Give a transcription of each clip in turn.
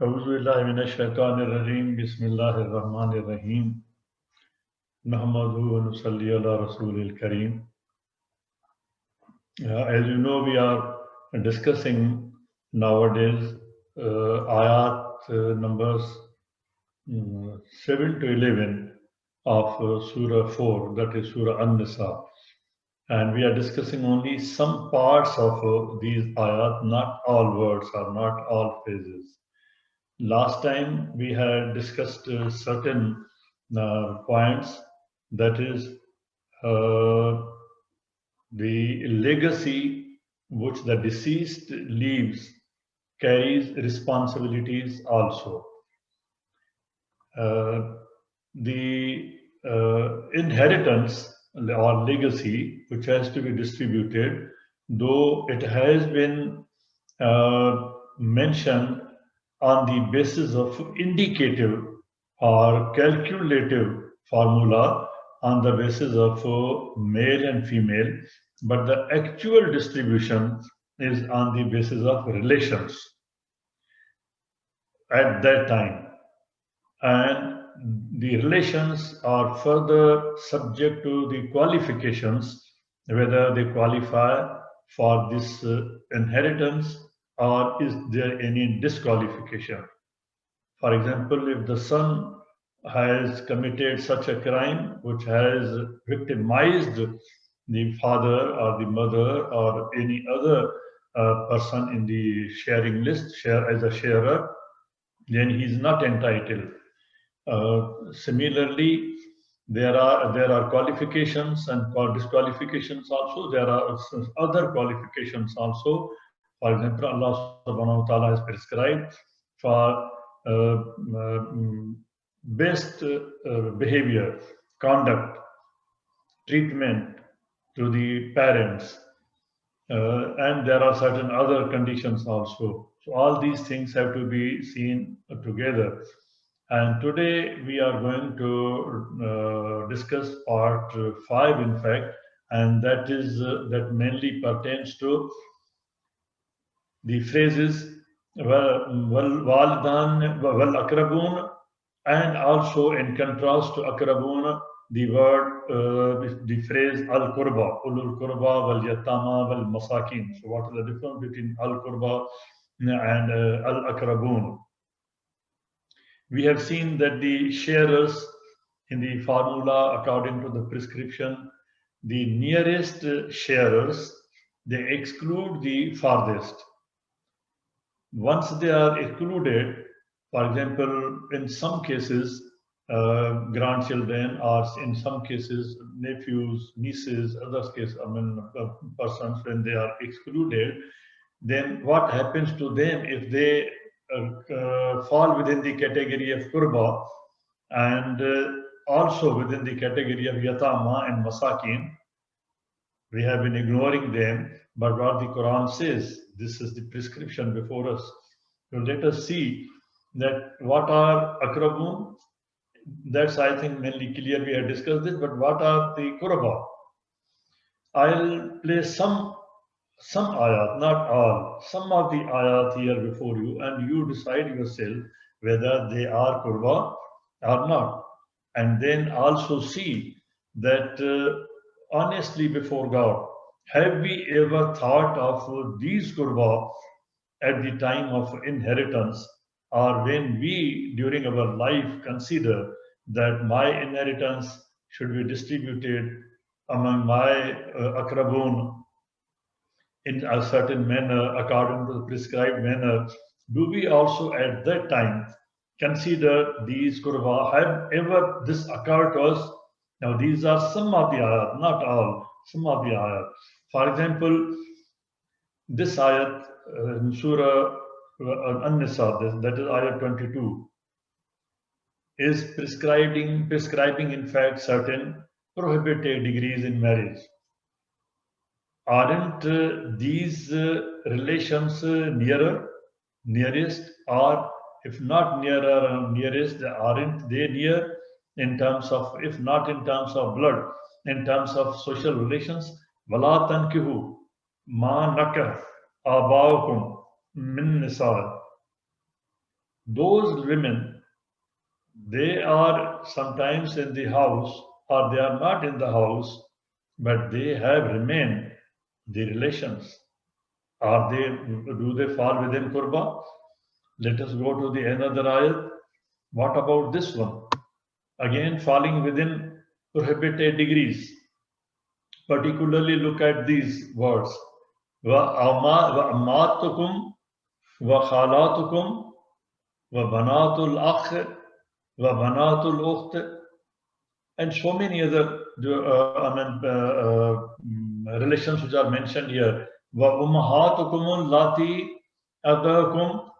औज़ुबिल्लाहिमिनश्शैतानिर्रजीम बिस्मिल्लाहिर्रहमानिर्रहीम नहमदुहु व नुसल्ली अला रसूलिल करीम. As you know, we are discussing nowadays ayat numbers 7 to 11 of Surah 4, that is Surah An-Nisa. And we are discussing only some parts of these ayat, not all words or not all phrases. Last time we had discussed certain points, that is the legacy which the deceased leaves carries responsibilities also. The inheritance or legacy which has to be distributed, though it has been mentioned on the basis of indicative or calculative formula on the basis of male and female, but the actual distribution is on the basis of relations at that time. And the relations are further subject to the qualifications, whether they qualify for this inheritance or is there any disqualification. For example, if the son has committed such a crime which has victimized the father or the mother or any other person in the sharing list, share as a sharer, then he is not entitled. Similarly, there are qualifications and disqualifications also. There are other qualifications also. For example, Allah subhanahu wa ta'ala has prescribed for best behavior, conduct, treatment to the parents, and there are certain other conditions also. So all these things have to be seen together. And today we are going to discuss part 5, in fact, and that is that mainly pertains to the phrases walidan wal akrabun, and also in contrast to akrabun, the word, the phrase al qurba, ulul qurba wal yatama wal masakin. So what is the difference between al qurba and al akrabun? We have seen that the sharers in the formula, according to the prescription, the nearest sharers, they exclude the farthest. Once they are excluded, for example, in some cases, grandchildren, or in some cases, nephews, nieces, other cases, persons, when they are excluded, then what happens to them if they fall within the category of kurba and also within the category of yatama and masakin? We have been ignoring them, but what the Quran says, this is the prescription before us. So let us see that what are akrabun. That's, I think, mainly clear. We have discussed this, but what are the kurba? I'll play some ayat, not all, some of the ayat here before you, and you decide yourself whether they are kurba or not. And then also see that honestly before God, have we ever thought of these kurba at the time of inheritance, or when we during our life consider that my inheritance should be distributed among my akrabun in a certain manner, according to the prescribed manner? Do we also at that time consider these kurba? Have ever this occurred to us? Now, these are some of the ayat, not all, some of the ayat. For example, this ayat in Surah An-Nisa, that is ayat 22, is prescribing in fact certain prohibited degrees in marriage. Aren't these relations nearest, or if not nearer and nearest, aren't they near in terms of, if not in terms of blood, in terms of social relations? وَلَا تَنْكِحُوا مَا نَكَحَ آبَاؤُكُمْ مِنْ نِسَاءٍ. those women, they are sometimes in the house or they are not in the house, but they have remained the relations. Do they fall within Qurba? Let us go to the another ayat. What about this one? Again, falling within prohibited degrees. Particularly look at these words. وَأَمَّاتُكُمْ وَخَالَاتُكُمْ وَبَنَاتُ الْأَخِ وَبَنَاتُ الْأُخْتِ, and so many other relations which are mentioned here. وَأُمَّهَاتُكُمُ اللَّاتِي أَرْضَعْنَكُمْ,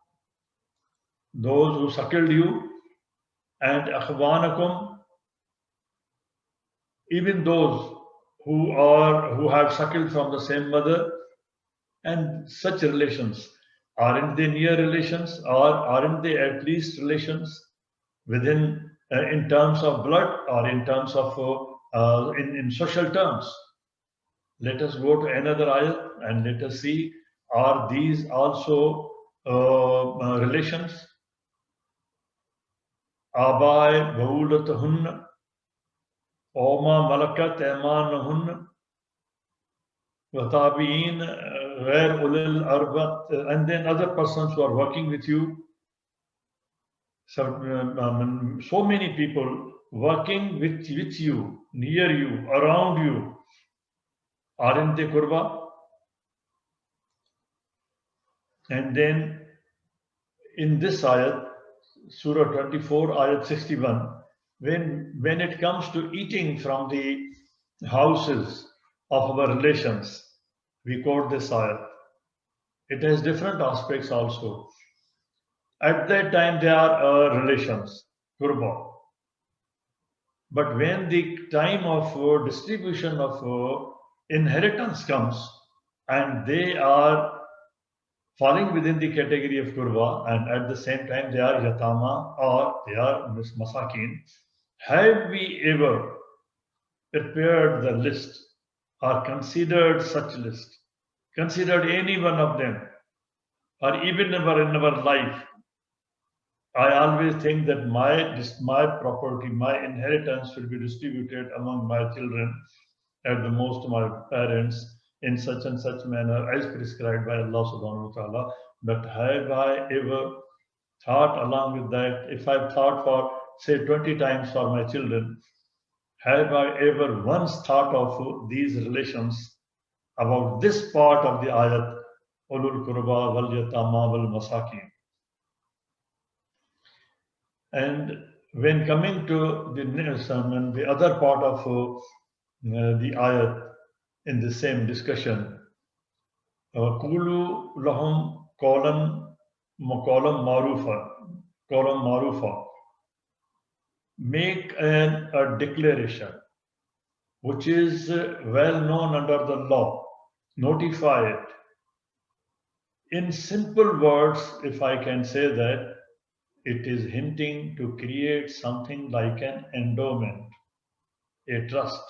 those who suckled you, and أَخْوَانَكُمْ, even those who have suckled from the same mother, and such relations. Aren't they near relations, or aren't they at least relations within in terms of blood or in terms of in social terms? Let us go to another ayat and let us see, are these also relations? Abai ba'ulatuhunna Oma malakat emanahunna Watabiin ghair ulil arbat, and then other persons who are working with you. So many people working with you, near you, around you. Aren't they Qurba? And then in this ayat, Surah 24, ayat 61, when it comes to eating from the houses of our relations, we quote this ayat. It has different aspects also. At that time, they are relations, Qurba. But when the time of distribution of inheritance comes, and they are falling within the category of Qurba, and at the same time they are Yatama or they are Masakin, have we ever prepared the list or considered such list? Considered any one of them, or even never in our life? I always think that my property, my inheritance will be distributed among my children, at the most my parents, in such and such manner as prescribed by Allah subhanahu wa ta'ala. But have I ever thought along with that, if I've thought for say 20 times for my children, have I ever once thought of these relations, about this part of the ayat, ulul qurba wal yatama wal masakin? And when coming to the other part of the ayat in the same discussion, Qulu lahum qawlan marufa, make a declaration which is well known under the law, notify it. In simple words, if I can say that, it is hinting to create something like an endowment, a trust,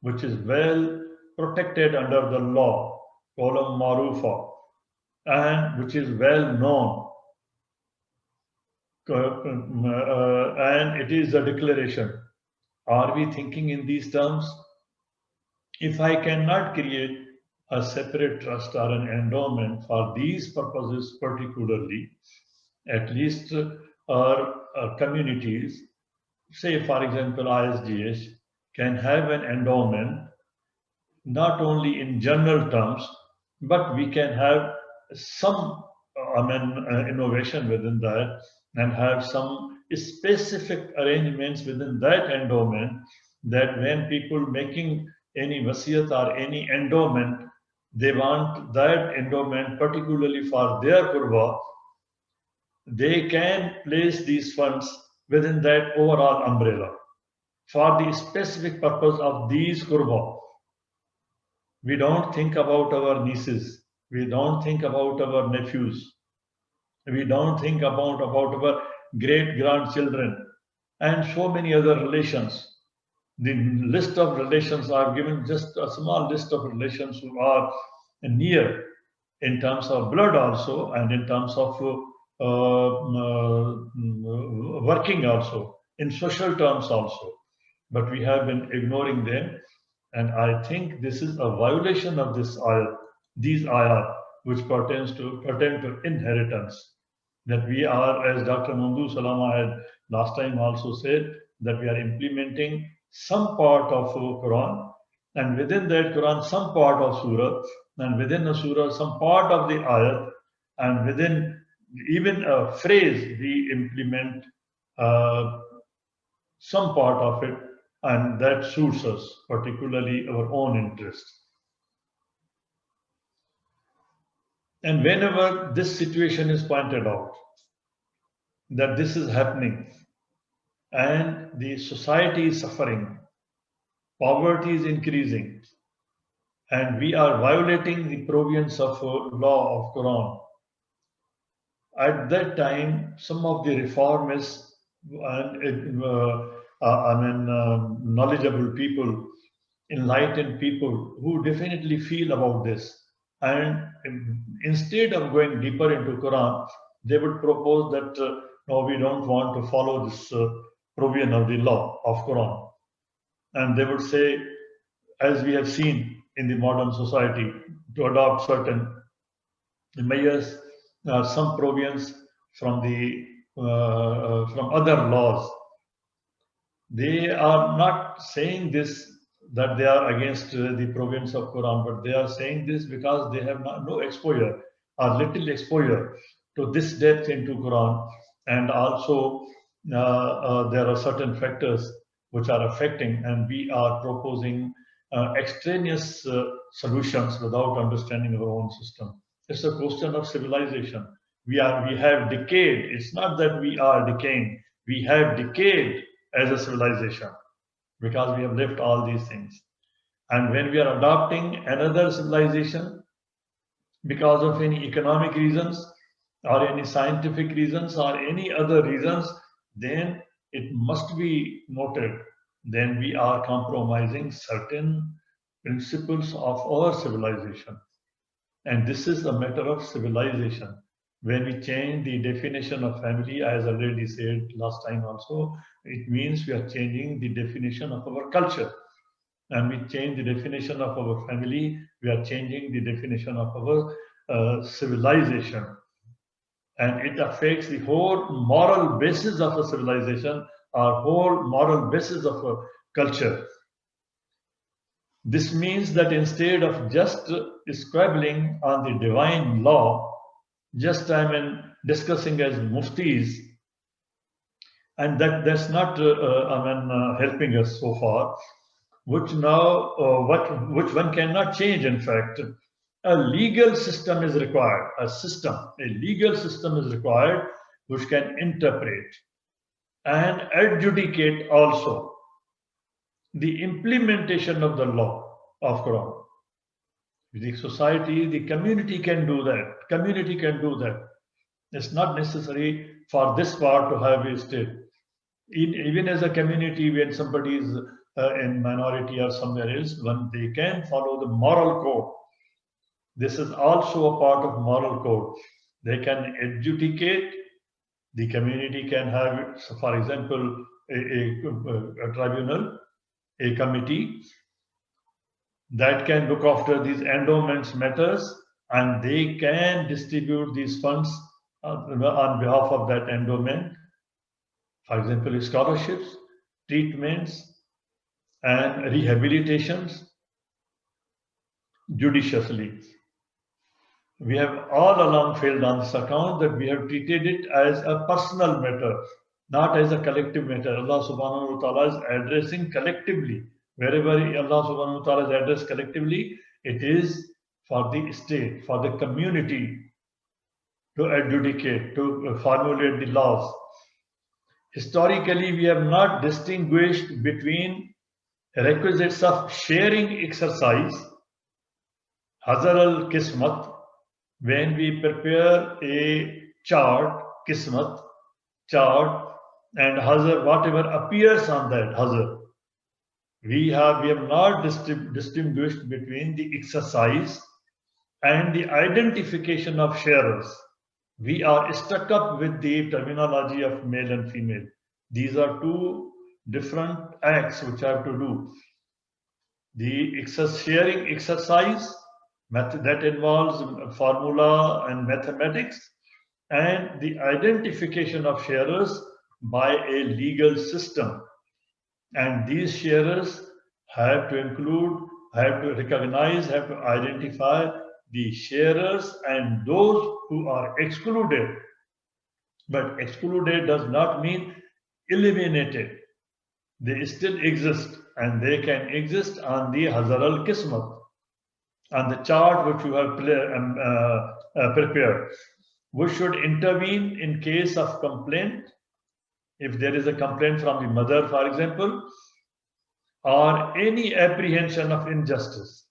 which is well protected under the law, Qawlan Marufa, and which is well known. And it is a declaration. Are we thinking in these terms? If I cannot create a separate trust or an endowment for these purposes particularly, at least our communities, say for example ISDS, can have an endowment not only in general terms, but we can have some innovation within that, and have some specific arrangements within that endowment, that when people making any wasiyat or any endowment, they want that endowment particularly for their qurba, they can place these funds within that overall umbrella for the specific purpose of these qurba. We don't think about our nieces, we don't think about our nephews, we don't think about our great grandchildren, and so many other relations. The list of relations I've given just a small list of relations who are near in terms of blood also, and in terms of working also, in social terms also. But we have been ignoring them. And I think this is a violation of this ayat, these ayat, which pertain to inheritance. That we are, as Dr. Mundu Salama had last time also said, that we are implementing some part of Quran, and within that Quran, some part of Surah, and within a Surah, some part of the ayat, and within even a phrase, we implement some part of it, and that suits us, particularly our own interests. And whenever this situation is pointed out, that this is happening, and the society is suffering, poverty is increasing, and we are violating the provisions of law of Quran, at that time, some of the reformists and knowledgeable people, enlightened people who definitely feel about this, and instead of going deeper into Quran, they would propose that no, we don't want to follow this provision of the law of Quran, and they would say, as we have seen in the modern society, to adopt certain measures, some provisions from the from other laws. They are not saying this that they are against the provisions of Quran, but they are saying this because they have no exposure or little exposure to this depth into Quran, and also there are certain factors which are affecting, and we are proposing extraneous solutions without understanding our own system. It's a question of civilization. We have decayed. It's not that we are decaying. We have decayed as a civilization because we have left all these things. And when we are adopting another civilization because of any economic reasons or any scientific reasons or any other reasons, then it must be noted, then we are compromising certain principles of our civilization. And this is a matter of civilization. When we change the definition of family, as I already said last time also, it means we are changing the definition of our culture. And we change the definition of our family, we are changing the definition of our civilization. And it affects the whole moral basis of a civilization, our whole moral basis of a culture. This means that instead of just scribbling on the divine law, just discussing as muftis, and that's not helping us so far, which one cannot change. In fact, a legal system is required. A legal system is required which can interpret and adjudicate also the implementation of the law of Quran. The society, the community can do that. Community can do that. It's not necessary for this part to have a state. Even as a community, when somebody is in minority or somewhere else, when they can follow the moral code. This is also a part of moral code. They can adjudicate. The community can have, so for example, a tribunal, a committee that can look after these endowments matters, and they can distribute these funds on behalf of that endowment. For example, scholarships, treatments, and rehabilitations judiciously. We have all along failed on this account that we have treated it as a personal matter, not as a collective matter. Allah subhanahu wa ta'ala is addressing collectively. Wherever Allah subhanahu wa ta'ala is addressed collectively, it is for the state, for the community to adjudicate, to formulate the laws. Historically, we have not distinguished between requisites of sharing exercise, Hazar al-Kismat, when we prepare a chart, Kismat, chart, and Hazar, whatever appears on that Hazar, we have not distinguished between the exercise and the identification of sharers. We are stuck up with the terminology of male and female. These are two different acts which I have to do. The sharing exercise method that involves formula and mathematics, and the identification of sharers by a legal system. And these sharers have to include, have to recognize, have to identify the sharers and those who are excluded. But excluded does not mean eliminated. They still exist, and they can exist on the Hazar al-Kismat, on the chart which you have prepared. We should intervene in case of complaint. If there is a complaint from the mother, for example, or any apprehension of injustice,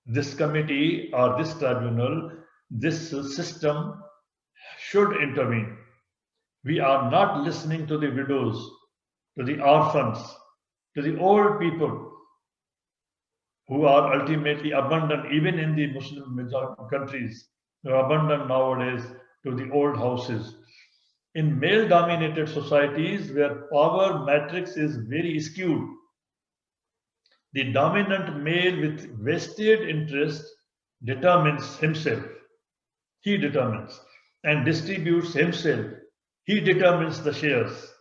this committee or this tribunal, this system should intervene. We are not listening to the widows, to the orphans, to the old people who are ultimately abandoned, even in the Muslim countries. They are abandoned nowadays to the old houses. In male-dominated societies where power matrix is very skewed, the dominant male with vested interest determines himself. He determines and distributes himself. He determines the shares.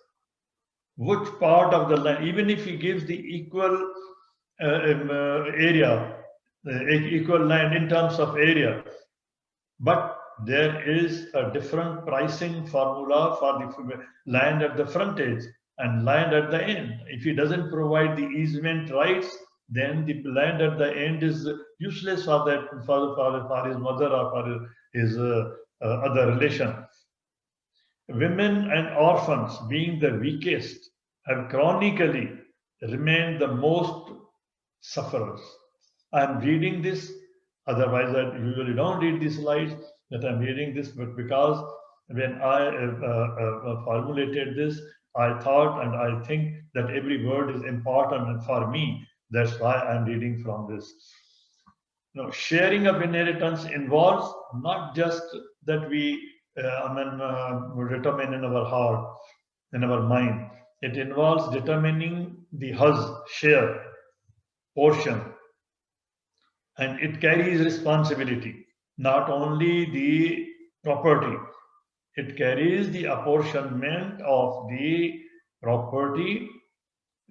Which part of the land, even if he gives the equal area, equal land in terms of area, but there is a different pricing formula for the land at the frontage and land at the end. If he doesn't provide the easement rights, then the land at the end is useless for that for his mother or for his other relation. Women and orphans, being the weakest, have chronically remained the most sufferers. I am reading this, otherwise I usually don't read these slides, that I'm reading this, but because when I formulated this, I thought and I think that every word is important, and for me, that's why I'm reading from this. Now, sharing of inheritance involves not just that we determine in our heart, in our mind. It involves determining the share, portion, and it carries responsibility. Not only the property, it carries the apportionment of the property,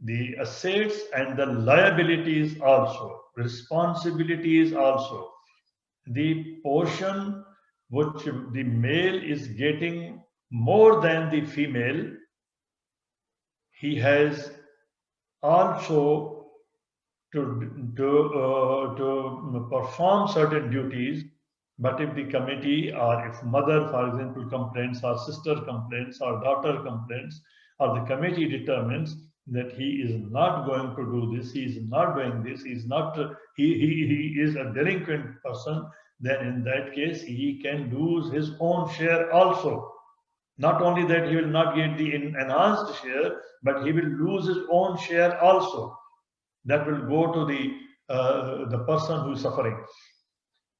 the assets, and the liabilities also, responsibilities also. The portion which the male is getting more than the female, he has also to perform certain duties. But if the committee, or if mother, for example, complains, or sister complains, or daughter complains, or the committee determines that he is not going to do this, he is not doing this, he is not, he is a delinquent person, then in that case he can lose his own share also. Not only that, he will not get the enhanced share, but he will lose his own share also. That will go to the person who is suffering.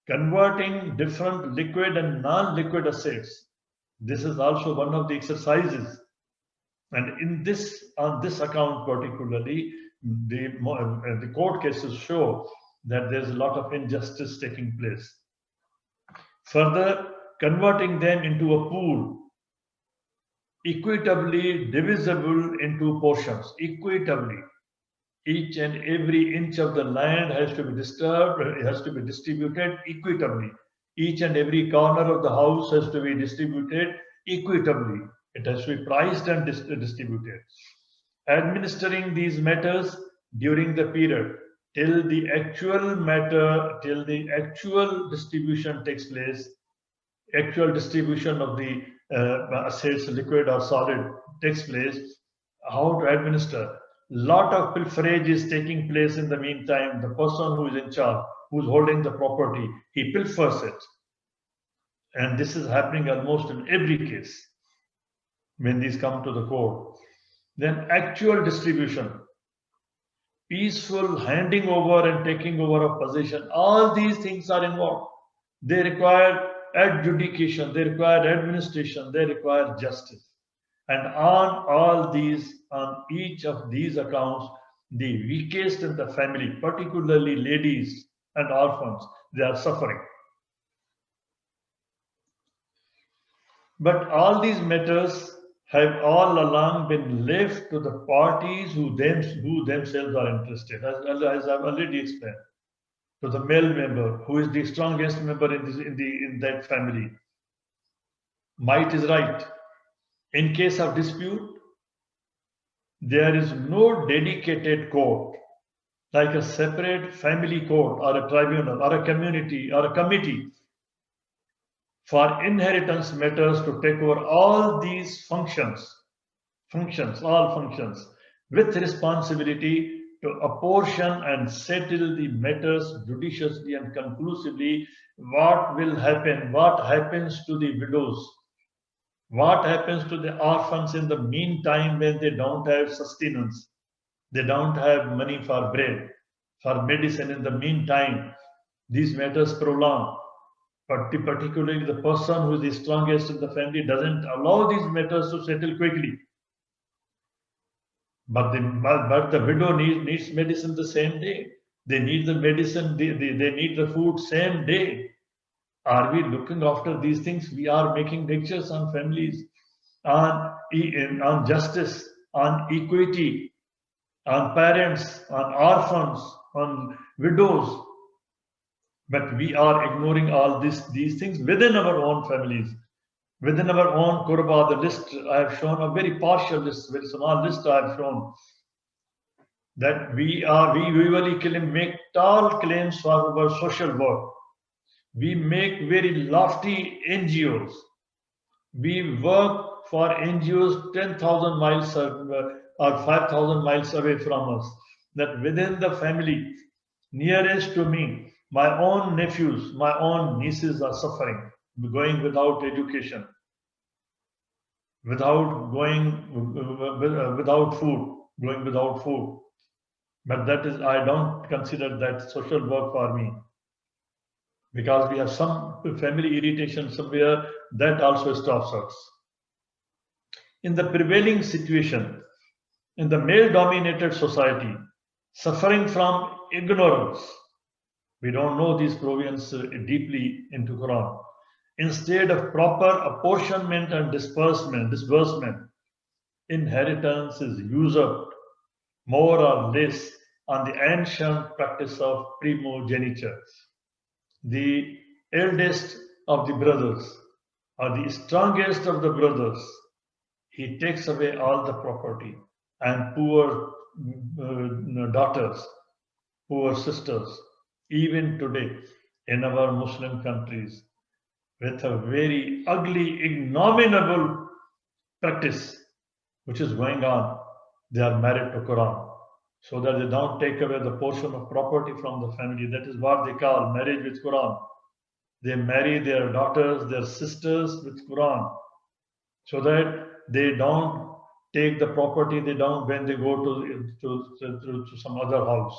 Converting different liquid and non-liquid assets. This is also one of the exercises. And in this, on this account particularly, the court cases show that there's a lot of injustice taking place. Further, converting them into a pool, equitably divisible into portions, equitably. Each and every inch of the land has to be disturbed, it has to be distributed equitably. Each and every corner of the house has to be distributed equitably. It has to be priced and distributed. Administering these matters during the period till the actual distribution takes place, actual distribution of the assets, liquid or solid, takes place. How to administer? Lot of pilferage is taking place in the meantime. The person who is in charge, who's holding the property, he pilfers it. And this is happening almost in every case when these come to the court. Then actual distribution, peaceful handing over and taking over of possession, all these things are involved. They require adjudication, they require administration, they require justice. And on each of these accounts, the weakest in the family, particularly ladies and orphans, they are suffering. But all these matters have all along been left to the parties who themselves are interested, as I've already explained. To the male member, who is the strongest member in that family. Might is right. In case of dispute, there is no dedicated court, like a separate family court or a tribunal or a community or a committee for inheritance matters to take over all these functions, with responsibility to apportion and settle the matters judiciously and conclusively. What happens to the widows, what happens to the orphans in the meantime when they don't have sustenance, they don't have money for bread, for medicine. In the meantime, these matters prolong. But particularly the person who is the strongest in the family doesn't allow these matters to settle quickly. But the widow needs medicine the same day. They need the medicine, they need the food same day. Are we looking after these things? We are making lectures on families, on justice, on equity, on parents, on orphans, on widows. But we are ignoring all these things within our own families. Within our own Qurba, the list I have shown, a very partial list, very small list I have shown, that we usually make tall claims for our social work. We make very lofty NGOs. We work for NGOs 10,000 miles or 5,000 miles away from us. That within the family, nearest to me, my own nephews, my own nieces are suffering, going without education, without food. But that is, I don't consider that social work for me, because we have some family irritation somewhere that also stops us. In the prevailing situation, in the male-dominated society, suffering from ignorance, we don't know these provisions deeply into Quran. Instead of proper apportionment and disbursement, inheritance is usurped more or less on the ancient practice of primogeniture. The eldest of the brothers, or the strongest of the brothers, he takes away all the property, and poor daughters, poor sisters, even today in our Muslim countries, with a very ugly, ignominious practice which is going on, they are married to Quran, so that they don't take away the portion of property from the family. That is what they call marriage with Quran. They marry their daughters, their sisters with Quran, so that they don't take the property, they don't when they go to some other house.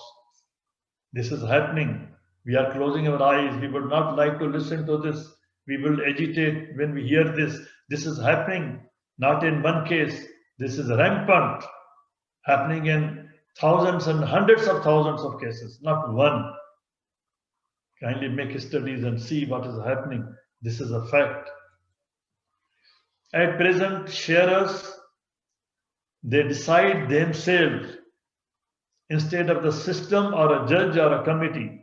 This is happening. We are closing our eyes. We would not like to listen to this. We will agitate when we hear this. This is happening, not in one case. This is rampant, happening in thousands and hundreds of thousands of cases, not one. Kindly make studies and see what is happening. This is a fact. At present, sharers, they decide themselves instead of the system or a judge or a committee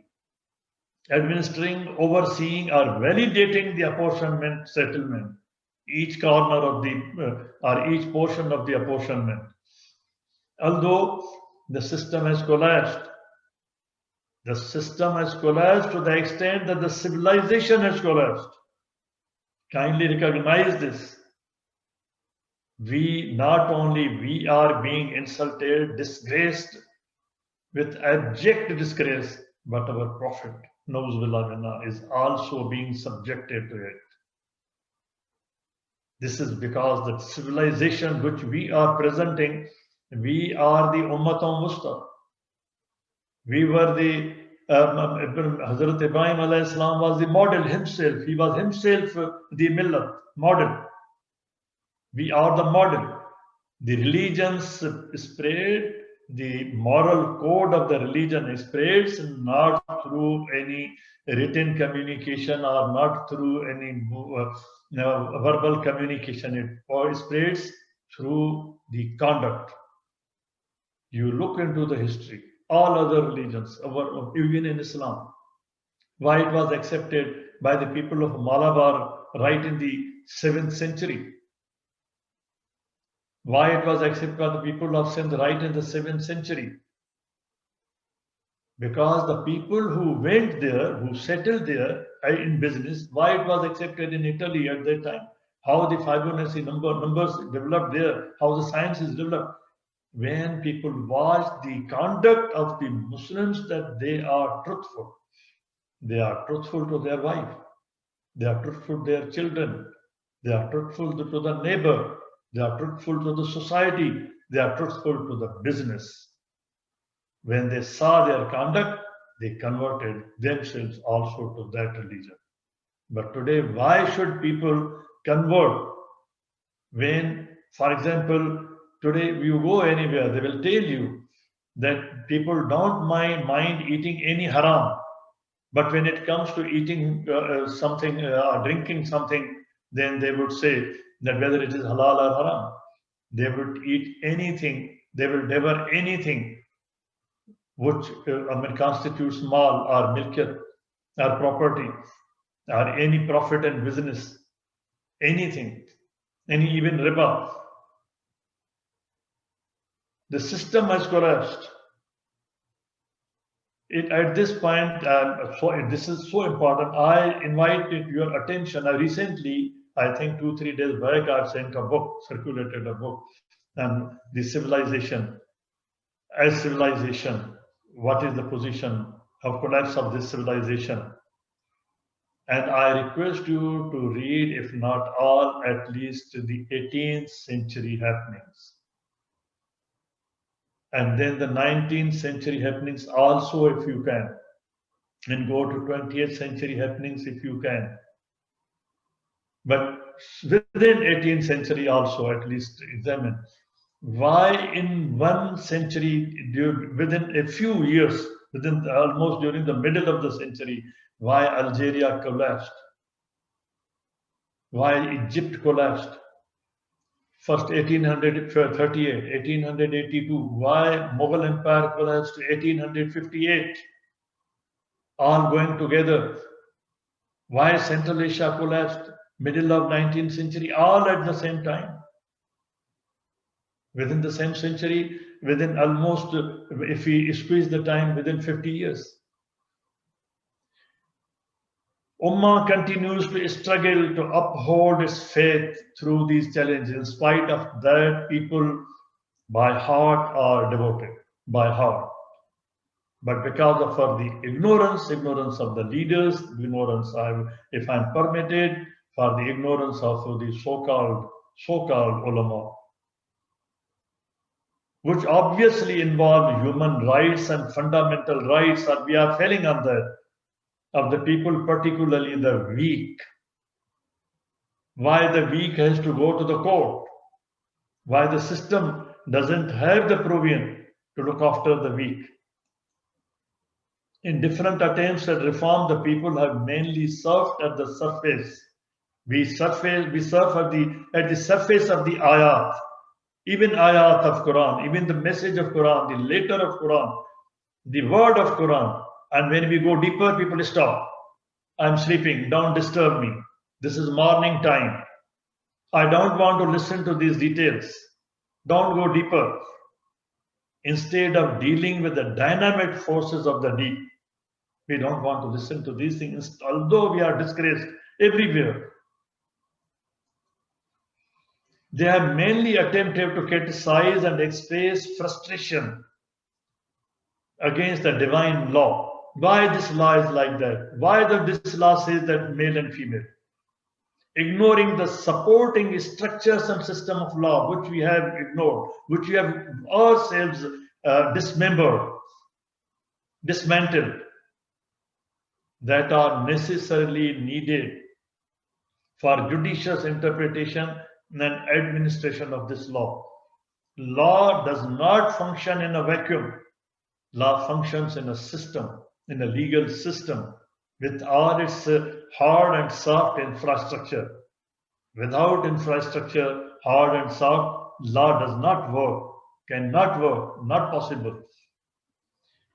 administering, overseeing, or validating the apportionment settlement, each corner of the or each portion of the apportionment. Although the system has collapsed, to the extent that the civilization has collapsed. Kindly recognize this. We are being insulted, disgraced with abject disgrace, but our Prophet is also being subjected to it. This is because the civilization which we are presenting, we are the Ummatum Wusta. We were the Hazrat Ibrahim alayhi salam was the model himself. He was himself the millat, model. We are the model. The religions spread, the moral code of the religion spreads not through any written communication or not through any verbal communication. It spreads through the conduct. You look into the history, all other religions, even in Islam, why it was accepted by the people of Malabar right in the 7th century. Why it was accepted by the people of Sindh right in the 7th century? Because the people who went there, who settled there in business, why it was accepted in Italy at that time, how the Fibonacci numbers developed there, how the science is developed. When people watch the conduct of the Muslims, that they are truthful. They are truthful to their wife. They are truthful to their children. They are truthful to the neighbor. They are truthful to the society. They are truthful to the business. When they saw their conduct, they converted themselves also to that religion. But today, why should people convert? When, for example, today you go anywhere, they will tell you that people don't mind eating any haram. But when it comes to eating something or drinking something, then they would say that whether it is halal or haram, they would eat anything, they will devour anything which constitutes mal or milkiyat or property or any profit and business, anything, any even riba. The system has collapsed. At this point, this is so important. I invited your attention. Recently, I think 2-3 days back, I sent a book, circulated a book, and the civilization. As civilization, what is the position of collapse of this civilization? And I request you to read, if not all, at least the 18th century happenings. And then the 19th century happenings also, if you can, and go to 20th century happenings if you can. But within 18th century also, at least examine why in 1 century, within a few years, within almost during the middle of the century, why Algeria collapsed, why Egypt collapsed. First 1838, 1882. Why Mughal Empire collapsed 1858? All going together. Why Central Asia collapsed middle of 19th century? All at the same time. Within the same century, within almost, if we squeeze the time, within 50 years. Ummah continues to struggle to uphold its faith through these challenges. In spite of that, people by heart are devoted, by heart. But because of the ignorance of the leaders, ignorance, if I'm permitted, for the ignorance of the so-called ulama, which obviously involve human rights and fundamental rights, and we are failing on that, of the people, particularly the weak. Why the weak has to go to the court? Why the system doesn't have the provision to look after the weak? In different attempts at reform, the people have mainly surfed at the surface. We surf at the surface of the ayat, even ayat of Quran, even the message of Quran, the letter of Quran, the word of Quran. And when we go deeper, people stop. I'm sleeping, don't disturb me. This is morning time. I don't want to listen to these details. Don't go deeper. Instead of dealing with the dynamic forces of the deep, we don't want to listen to these things, although we are disgraced everywhere. They have mainly attempted to criticize and express frustration against the divine law. Why this law is like that? Why this law says that male and female? Ignoring the supporting structures and system of law, which we have ignored, which we have ourselves dismembered, dismantled. that are necessarily needed for judicious interpretation and administration of this law. Law does not function in a vacuum. Law functions in a system, in a legal system, with all its hard and soft infrastructure. Without infrastructure, hard and soft, law does not work, cannot work, not possible.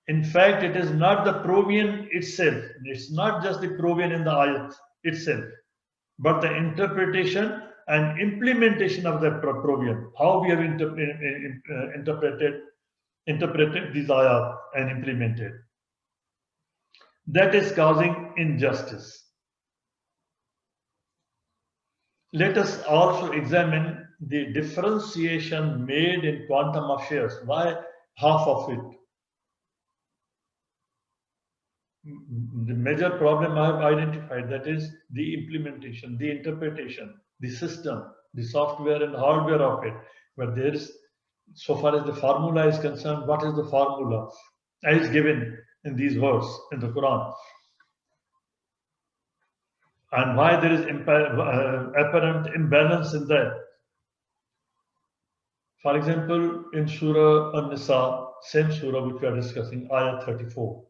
In fact, it is not the provision itself. It's not just the provision in the ayat itself, but the interpretation and implementation of that provision. How we have interpreted these ayat and implemented. That is causing injustice. Let us also examine the differentiation made in quantum of shares. Why half of it? The major problem I have identified, that is the implementation, the interpretation, the system, the software and hardware of it. But there is, so far as the formula is concerned, what is the formula as given in these verses in the Quran? And why there is apparent imbalance in that? For example, in Surah An-Nisa, same surah which we are discussing, ayat 34.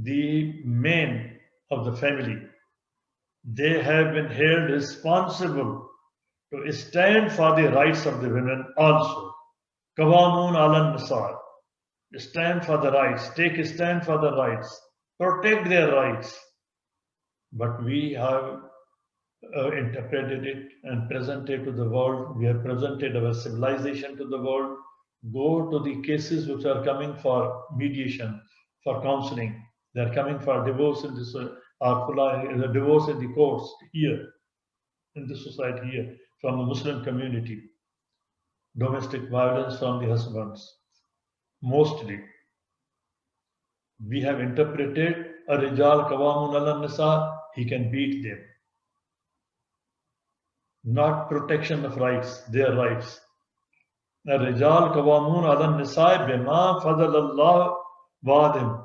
The men of the family, they have been held responsible to stand for the rights of the women also. Qawamun ala Nisa, stand for the rights, take a stand for the rights, protect their rights. But we have interpreted it and presented to the world. We have presented our civilization to the world. Go to the cases which are coming for mediation, for counseling. They are coming for divorce in this, divorce in the courts here, in the society here, from the Muslim community. Domestic violence from the husbands. Mostly, we have interpreted a rijal kawamun ala nisa, he can beat them. Not protection of rights, their rights. A rijal kawamun ala nisa bima fadal Allah ba'dim.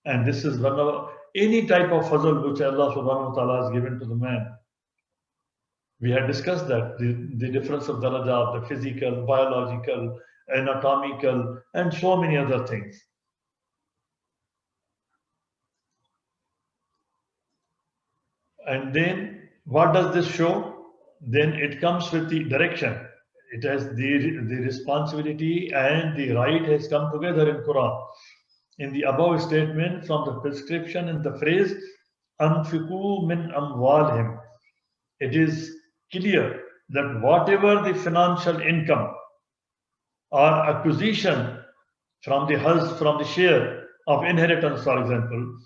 And this is one of any type of fazl which Allah subhanahu wa ta'ala has given to the man. We had discussed that, the difference of darajat, the physical, biological, anatomical, and so many other things. And then what does this show? Then it comes with the direction. It has the responsibility and the right has come together in Quran. In the above statement, from the prescription in the phrase anfiqu min amwalihim, it is clear that whatever the financial income or acquisition from the share of inheritance, for example,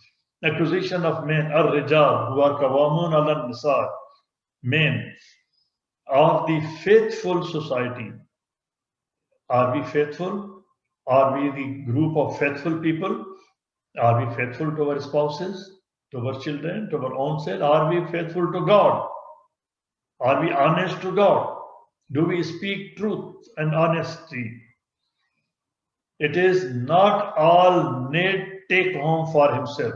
acquisition of men or rijal who are kawamun ala nisa, men of the faithful society. Are we faithful? Are we the group of faithful people? Are we faithful to our spouses, to our children, to our own self? Are we faithful to God? Are we honest to God? Do we speak truth and honesty? It is not all need take home for himself.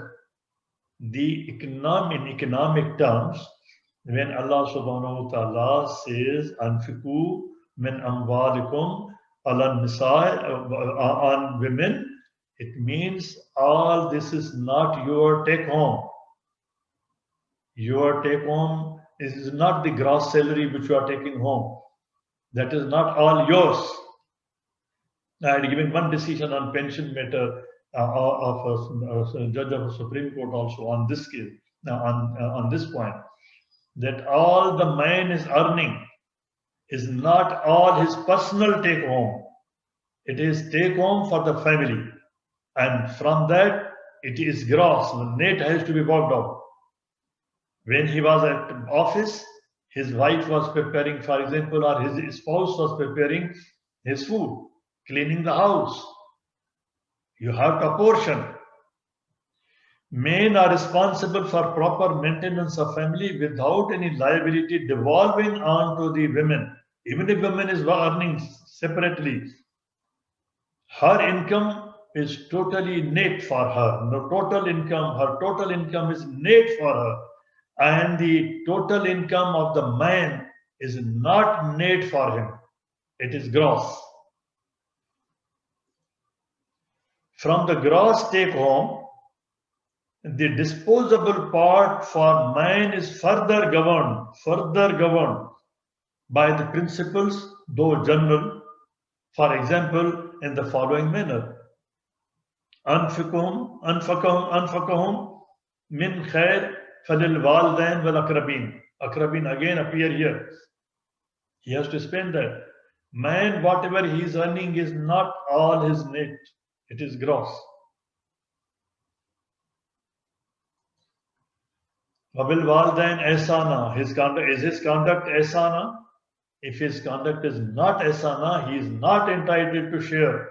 In economic terms, when Allah subhanahu wa ta'ala says anfiqu min amwalikum ala nisa, on women, it means all this is not your take home. Your take home is not the gross salary which you are taking home. That is not all yours. I had given one decision on pension matter of a judge of the Supreme Court also on this case, on this point, that all the man is earning is not all his personal take home. It is take home for the family. And from that, it is gross. The net has to be worked out. When he was at office, his wife was preparing, for example, or his spouse was preparing his food, cleaning the house. You have to apportion. Men are responsible for proper maintenance of family without any liability devolving onto the women. Even if women is earning separately, her income is totally net for her. No total income, her total income is net for her. And the total income of the man is not net for him. It is gross. From the gross take home, the disposable part for man is further governed by the principles, though general, for example, in the following manner. أنفقهم من خير فللوالدين والأقربين. Aqrabin again appear here. He has to spend that. Man, whatever he is earning is not all his net. It is gross. Wabil Waldain Ehsana. His conduct is his conduct Ehsana. If his conduct is not Ehsana, he is not entitled to share.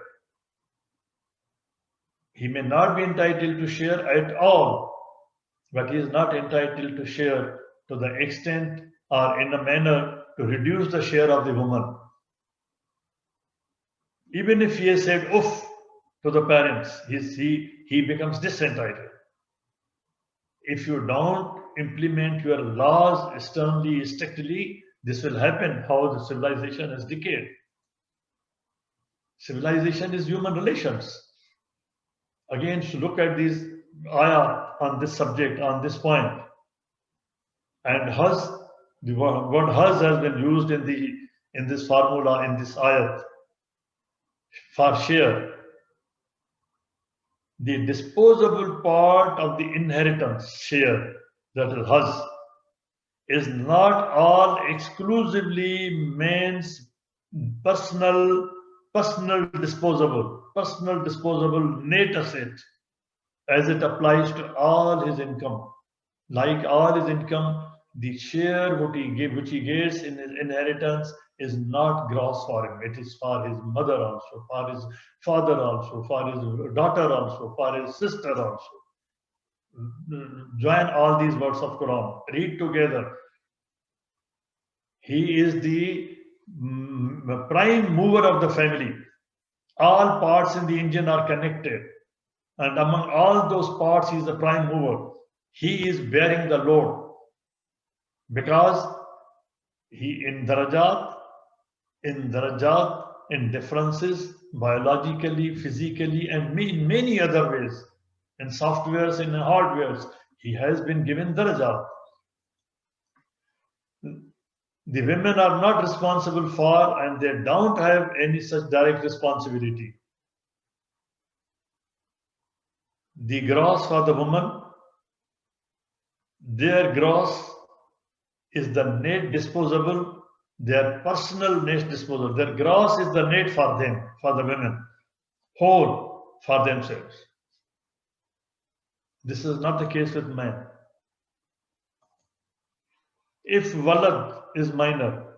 He may not be entitled to share at all, but he is not entitled to share to the extent or in a manner to reduce the share of the woman. Even if he has said oof to the parents, he becomes disentitled. If you don't implement your laws sternly, strictly, this will happen. How the civilization has decayed. Civilization is human relations. Again, to look at these ayah on this subject, on this point, and haz, the word haz has been used in this formula, in this ayat, for share. The disposable part of the inheritance share, that is haz, is not all exclusively man's personal disposable net asset, as it applies to all his income. Like all his income, the share which he gets in his inheritance is not gross for him. It is for his mother also, for his father also, for his daughter also, for his sister also. Join all these words of Quran. Read together. He is the prime mover of the family. All parts in the engine are connected. And among all those parts, he is the prime mover. He is bearing the load. Because he in darajat, in differences, biologically, physically, and in many other ways, in softwares, in hardwares, he has been given darajat. The women are not responsible for, and they don't have any such direct responsibility. The gross for the woman, their gross is the net disposable, their personal net disposable. Their gross is the net for them, for the women, whole for themselves. This is not the case with men. If walad is minor,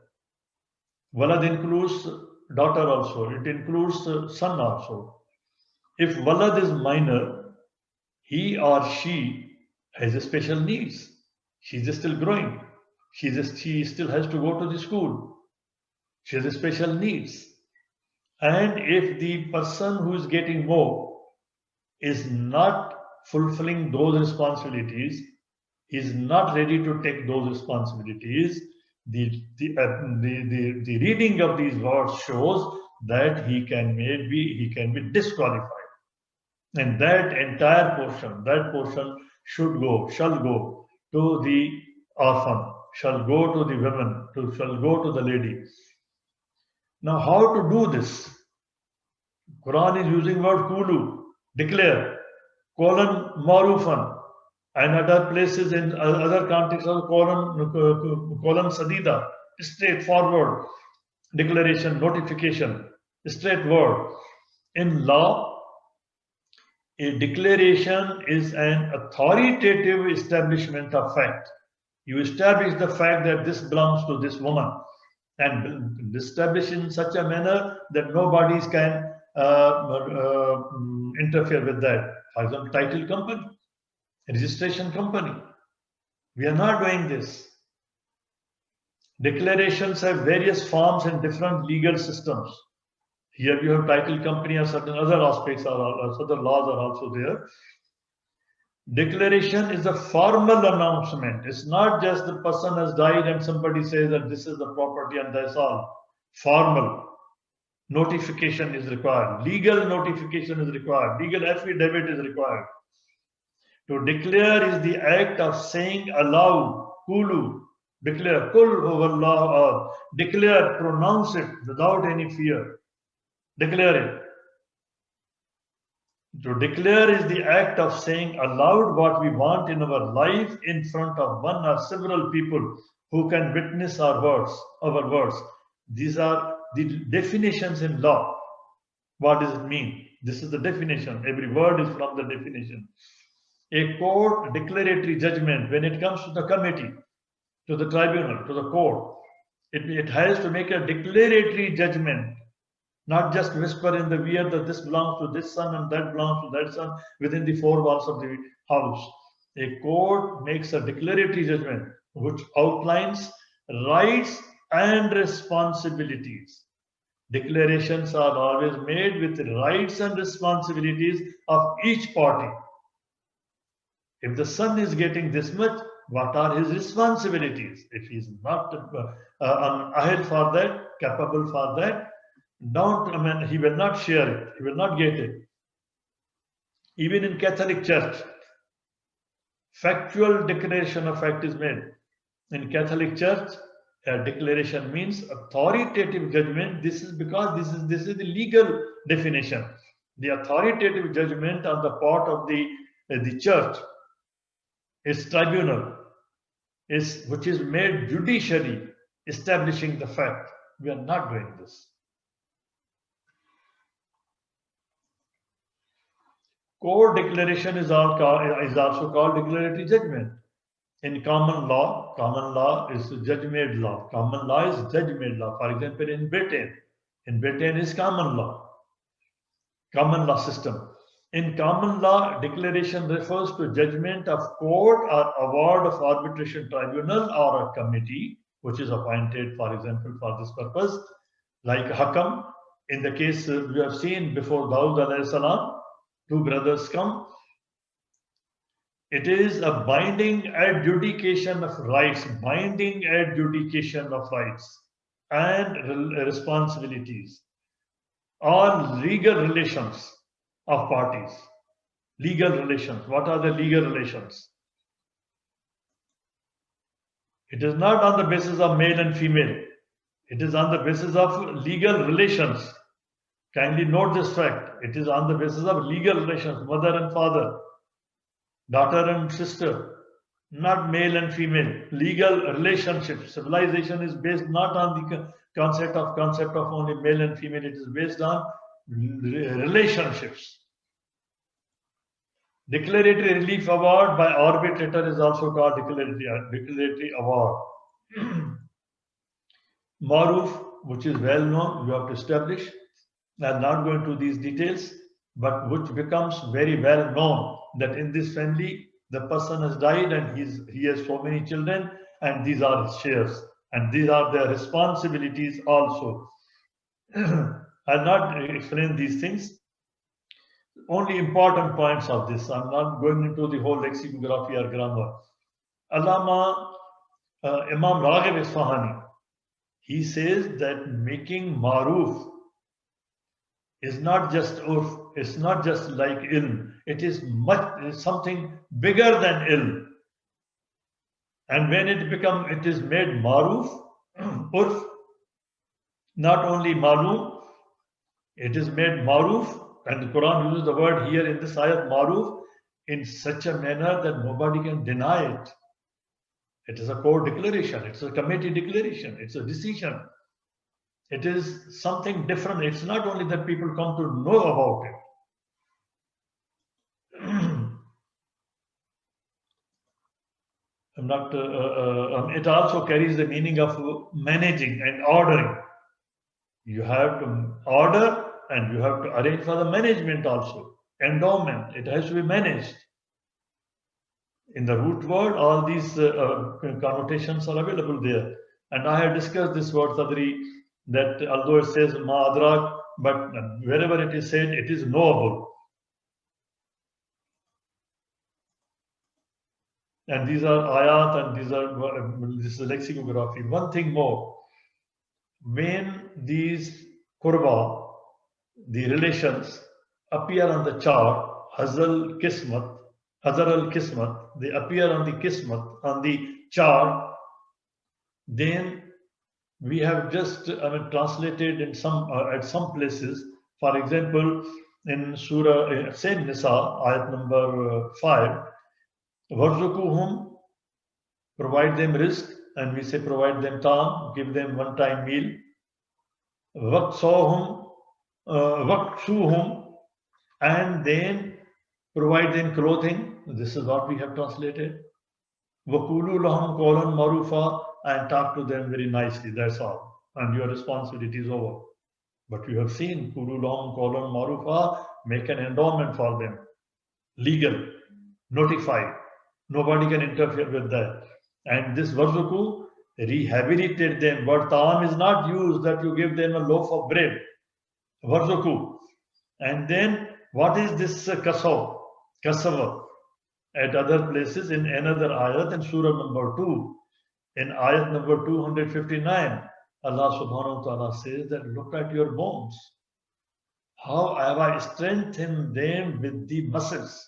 walad includes daughter also, it includes son also. If walad is minor, he or she has special needs. She's still growing. She still has to go to the school. She has special needs. And if the person who is getting more is not fulfilling those responsibilities, is not ready to take those responsibilities, the reading of these words shows that he can be disqualified. And that entire portion, shall go to the orphan, shall go to the women, shall go to the lady. Now, how to do this? Quran is using word kulu, declare, colon marufan, and other places in other contexts of colon sadida, straightforward declaration, notification, straight word. In law, a declaration is an authoritative establishment of fact. You establish the fact that this belongs to this woman, and establish in such a manner that nobody can interfere with that. For example, title company, registration company. We are not doing this. Declarations have various forms and different legal systems. Here you have title company or certain other aspects or certain laws are also there. Declaration is a formal announcement. It's not just the person has died and somebody says that this is the property and that's all. Formal notification is required. Legal notification is required. Legal affidavit is required. To declare is the act of saying aloud, kulu, declare, kul huwallahu, declare, pronounce it without any fear. Declare it. To declare is the act of saying aloud what we want in our life in front of one or several people who can witness our words. These are the definitions in law. What does it mean? This is the definition. Every word is from the definition. A court declaratory judgment, when it comes to the committee, to the tribunal, to the court, it has to make a declaratory judgment, not just whisper in the ear that this belongs to this son and that belongs to that son within the four walls of the house. A court makes a declaratory judgment which outlines rights and responsibilities. Declarations are always made with the rights and responsibilities of each party. If the son is getting this much, what are his responsibilities? If he is not ahead for that, capable for that, he will not share it. He will not get it. Even in Catholic Church, factual declaration of fact is made. In Catholic Church, a declaration means authoritative judgment. This is because this is the legal definition. The authoritative judgment on the part of the church is tribunal, which is made judiciary, establishing the fact. We are not doing this. Court declaration is also called declaratory judgment. In common law is judge-made law. Common law is judge-made law. For example, in Britain is common law system. In common law, declaration refers to judgment of court or award of arbitration tribunal or a committee which is appointed, for example, for this purpose, like Hakam. In the case we have seen before Dawud alayhi salam, two brothers come. It is a binding adjudication of rights, and responsibilities, or legal relations of parties. Legal relations. What are the legal relations? It is not on the basis of male and female. It is on the basis of legal relations. Kindly note this fact. It is on the basis of legal relations, mother and father, daughter and sister, not male and female. Legal relationships. Civilization is based not on the concept of only male and female. It is based on relationships. Declaratory relief award by arbitrator is also called declaratory award. Maruf, which is well known, you have to establish. I am not going to these details, but which becomes very well known that in this family the person has died and he has so many children and these are his shares and these are their responsibilities also. I'll not explain these things. Only important points of this. I'm not going into the whole lexicography or grammar. Allama Imam Raghib Isfahani, he says that making maruf is not just urf, it's not just like ilm. It is something bigger than ilm. And when it is made maruf, urf, not only malum, it is made maruf. And the Quran uses the word here in this ayat, maruf, in such a manner that nobody can deny it. It is a court declaration. It's a committee declaration. It's a decision. It is something different. It's not only that people come to know about it. It also carries the meaning of managing and ordering. You have to order and you have to arrange for the management also. Endowment, it has to be managed. In the root word, all these connotations are available there. And I have discussed this word, Sadri, that although it says ma adrak but wherever it is said, it is knowable. And these are ayat, and this is lexicography. One thing more, when these qurba, the relations, appear on the chart, Hazar al-Kismat, they appear on the Kismat, on the chart, then we have just translated in some at some places. For example, in Surah, same Nisa, ayat number 5, Warzukuhum, provide them rizq, and we say provide them ta'am, give them one-time meal. Waqsuhum, and then provide them clothing. This is what we have translated. Waqulu lahum qawlan marufa, and talk to them very nicely. That's all. And your responsibility is over. But you have seen Qulu lahum qawlan marufa, make an endowment for them. Legal, notified. Nobody can interfere with that. And this warzuku, rehabilitate them. Word ta'am is not used that you give them a loaf of bread. Warzuku. And then what is this kasava? At other places, in another ayat, in surah number 2, in ayat number 259, Allah subhanahu wa ta'ala says that look at your bones. How have I strengthened them with the muscles?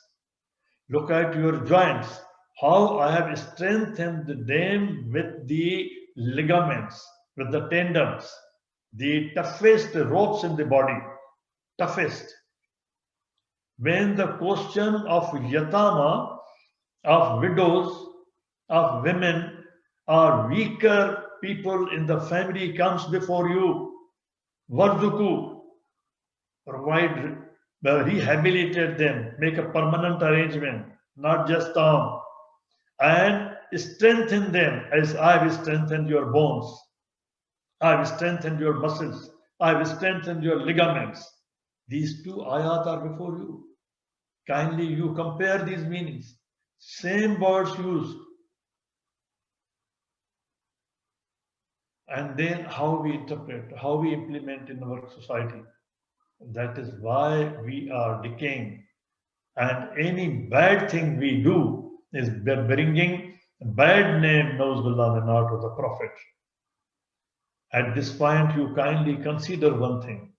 Look at your joints. How I have strengthened them with the ligaments, with the tendons, the toughest ropes in the body, toughest. When the question of yatama, of widows, of women, or weaker people in the family comes before you, warzuku, provide, rehabilitate them, make a permanent arrangement, not just term, and strengthen them as I have strengthened your bones, I have strengthened your muscles, I have strengthened your ligaments. These two ayat are before you. Kindly you compare these meanings. Same words used. And then how we interpret, how we implement in our society. That is why we are decaying. And any bad thing we do is bringing a bad name, Nauzubillah min nar, to the Prophet. At this point, you kindly consider one thing.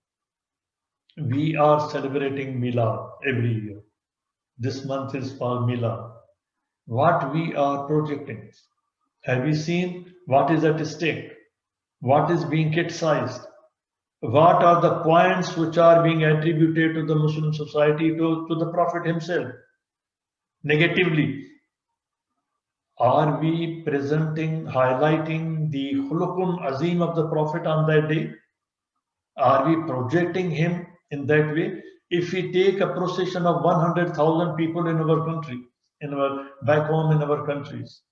We are celebrating Milad every year. This month is for Milad. What we are projecting. Have you seen what is at stake? What is being criticized? What are the points which are being attributed to the Muslim society, to the Prophet himself? Negatively. Are we presenting, highlighting the khuluqun azim of the Prophet on that day? Are we projecting him in that way? If we take a procession of 100,000 people in our country, back home in our countries,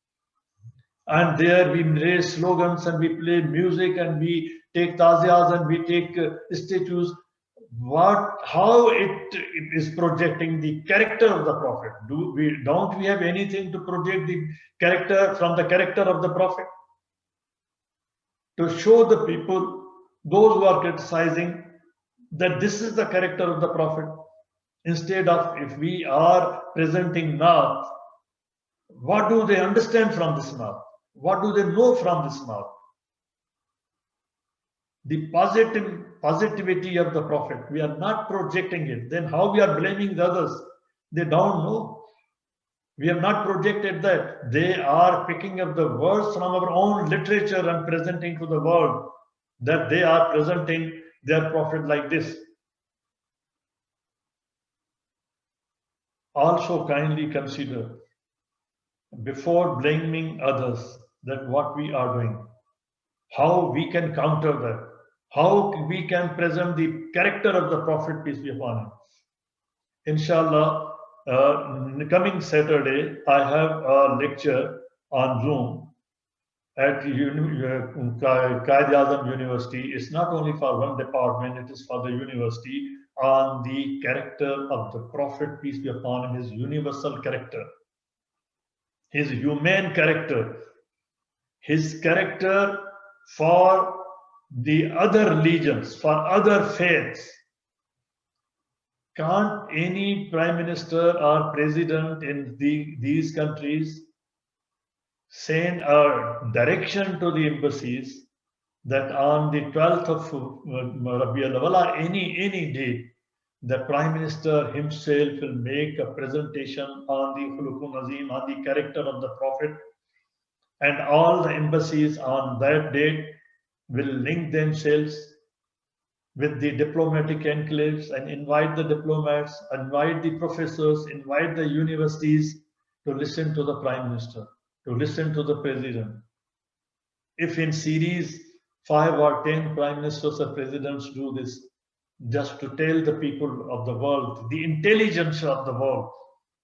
and there we raise slogans and we play music and we take taziyas and we take statues, how it is projecting the character of the Prophet? Don't we have anything to project the character from the character of the Prophet? To show the people, those who are criticizing, that this is the character of the Prophet. Instead of, if we are presenting Naat, what do they understand from this Naat? What do they know from this Naat? The positivity of the Prophet, we are not projecting it. Then how we are blaming the others? They don't know. We have not projected that. They are picking up the words from our own literature and presenting to the world that they are presenting their Prophet like this. Also kindly consider, before blaming others, that what we are doing, how we can counter that, how we can present the character of the Prophet, peace be upon him. Inshallah, coming Saturday, I have a lecture on Zoom at Quaid-e-Azam University. It's not only for one department, it is for the university, on the character of the Prophet, peace be upon him, his universal character, his humane character, his character for the other religions, for other faiths. Can't any prime minister or president in these countries send a direction to the embassies that on the 12th of Rabiul Awwal, any day, the Prime Minister himself will make a presentation on the Khuluqun Azim, on the character of the Prophet, and all the embassies on that date will link themselves with the diplomatic enclaves and invite the diplomats, invite the professors, invite the universities to listen to the Prime Minister, to listen to the President. If in series 5 or 10 prime ministers or presidents do this, just to tell the people of the world, the intelligence of the world,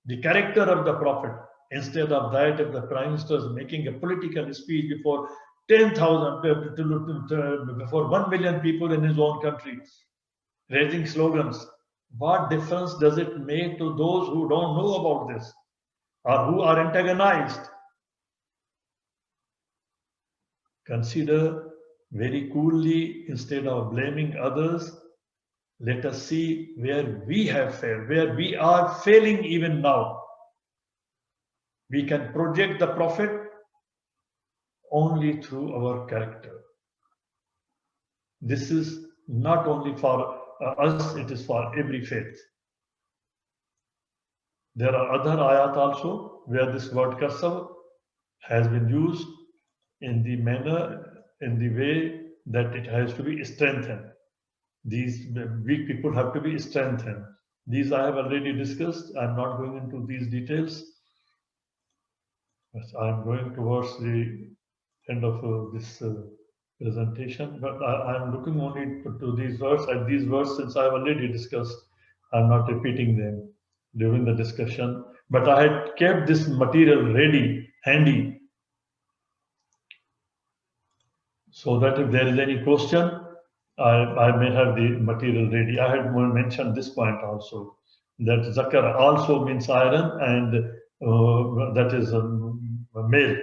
the character of the Prophet, instead of that, if the prime minister is making a political speech before 10,000, before 1 million people in his own country, raising slogans, what difference does it make to those who don't know about this or who are antagonized? Consider very coolly, instead of blaming others, let us see where we have failed, where we are failing even now. We can project the Prophet only through our character. This is not only for us, it is for every faith. There are other ayat also where this word kasab has been used in the manner, in the way that it has to be strengthened. These weak people have to be strengthened. These I have already discussed. I'm not going into these details. I'm going towards the end of this presentation, but I'm looking only to these words. And these words, since I've already discussed, I'm not repeating them during the discussion. But I had kept this material ready, handy, so that if there is any question, I may have the material ready. I had mentioned this point also, that zakar also means iron, and that is a male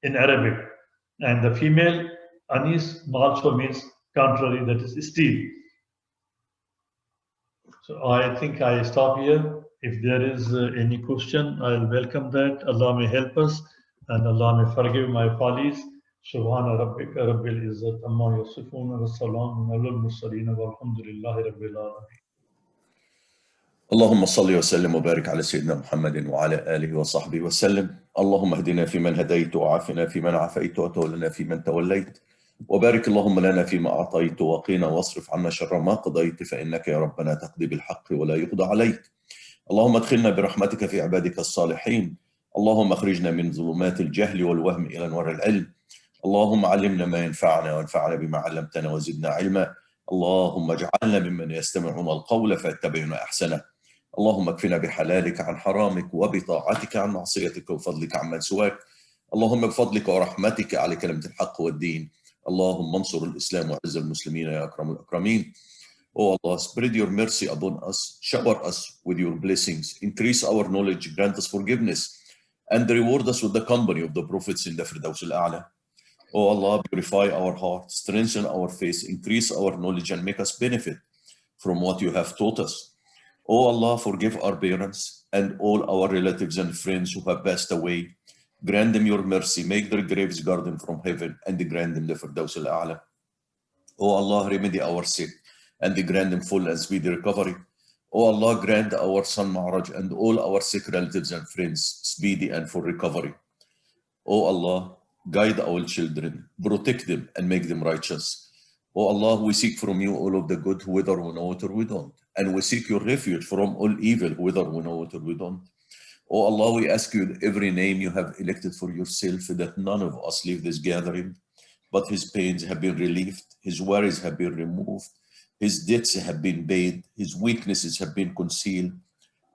in Arabic. And the female, anis, also means contrary, that is steel. So I think I stop here. If there is any question, I'll welcome that. Allah may help us, and Allah may forgive my follies. سبحان ربك رب العزة عما يصفون والسلام على المرسلين والحمد لله رب العالمين. اللهم صل وسلم وبارك على سيدنا محمد وعلى آله وصحبه وسلم. اللهم اهدنا فيمن هديت وعافنا فيمن عافيت وتولنا فيمن توليت وبارك اللهم لنا فيما أعطيت وقنا واصرف عنا شر ما قضيت فإنك يا ربنا تقضي بالحق ولا يقضى عليك. اللهم ادخلنا برحمتك في عبادك الصالحين. اللهم اخرجنا من ظلمات الجهل والوهم إلى أنوار العلم. اللهم علمنا ما ينفعنا وانفعنا بما علمتنا وزدنا علما. اللهم اجعلنا ممن يستمعون القول فيتبعون أحسنه. اللهم اكفنا بحلالك عن حرامك وبطاعتك عن معصيتك وفضلك عمن سواك. اللهم بفضلك ورحمتك على كلمة الحق والدين. اللهم انصر الإسلام وعز المسلمين يا أكرم الأكرمين. Oh Allah, spread your mercy upon us, shower us with your blessings, increase our knowledge, grant us forgiveness, and reward us with the company of the prophets in the Firdaus al-A'la. Oh Allah, purify our hearts, strengthen our faith, increase our knowledge, and make us benefit from what you have taught us. Oh Allah, forgive our parents and all our relatives and friends who have passed away. Grant them your mercy, make their graves garden from heaven, and grant them the Firdaus al-A'la. Oh Allah, remedy our sick, and grant them full and speedy recovery. Oh Allah, grant our son Ma'raj and all our sick relatives and friends speedy and full recovery. Oh Allah, guide our children, protect them, and make them righteous. Oh Allah, we seek from you all of the good, whether we know it or we don't. And we seek your refuge from all evil, whether we know it or we don't. Oh Allah, we ask you every name you have elected for yourself, that none of us leave this gathering, but his pains have been relieved, his worries have been removed, his debts have been paid, his weaknesses have been concealed,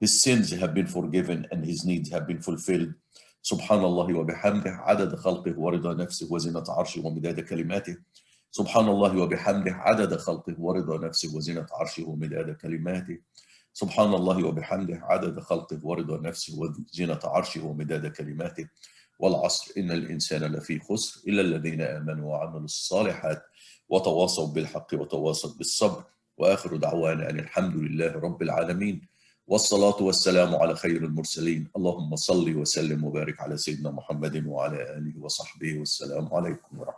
his sins have been forgiven, and his needs have been fulfilled. Subhanallah wa bihamdih, adad khalqih wa rida nafsih wa zinat arshih wa midada kalimatih. Subhanallah wa bihamdih, adad khalqih wa rida nafsih wa zinat arshih wa midada kalimatih. Subhanallah wa bihamdih, adad khalqih wa rida nafsih wa zinat arshih wa midada kalimatih. والعصر إن الإنسان لفي خسر إلا الذين آمنوا وعملوا الصالحات وتواصوا بالحق وتواصوا بالصبر. وآخر دعوانا أن الحمد لله رب العالمين، والصلاة والسلام على خير المرسلين. اللهم صل وسلم وبارك على سيدنا محمد وعلى آله وصحبه، والسلام عليكم ورحمة الله.